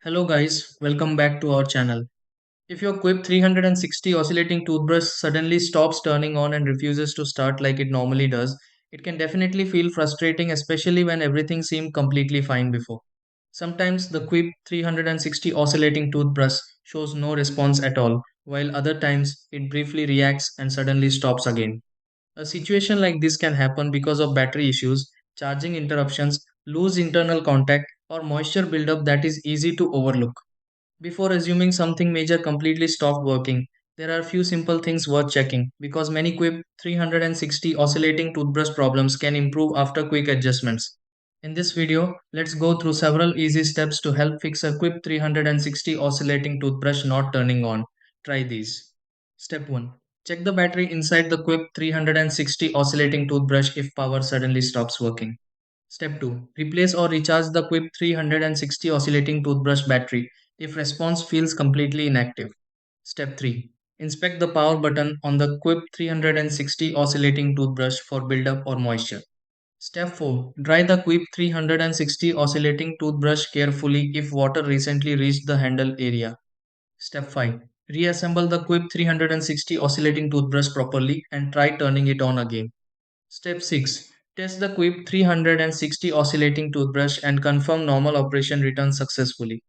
Hello guys, welcome back to our channel. If your Quip 360 oscillating toothbrush suddenly stops turning on and refuses to start like it normally does, it can definitely feel frustrating, especially when everything seemed completely fine before. Sometimes the Quip 360 oscillating toothbrush shows no response at all, while other times it briefly reacts and suddenly stops again. A situation like this can happen because of battery issues, charging interruptions, loose internal contact, or moisture buildup that is easy to overlook. Before assuming something major completely stopped working, there are a few simple things worth checking because many Quip 360 oscillating toothbrush problems can improve after quick adjustments. In this video, let's go through several easy steps to help fix a Quip 360 oscillating toothbrush not turning on. Try these. Step 1. Check the battery inside the Quip 360 oscillating toothbrush if power suddenly stops working. Step 2. Replace or recharge the Quip 360 oscillating toothbrush battery if response feels completely inactive. Step 3. Inspect the power button on the Quip 360 oscillating toothbrush for buildup or moisture. Step 4. Dry the Quip 360 oscillating toothbrush carefully if water recently reached the handle area. Step 5. Reassemble the Quip 360 oscillating toothbrush properly and try turning it on again. Step 6. Test the Quip 360 oscillating toothbrush and confirm normal operation returns successfully.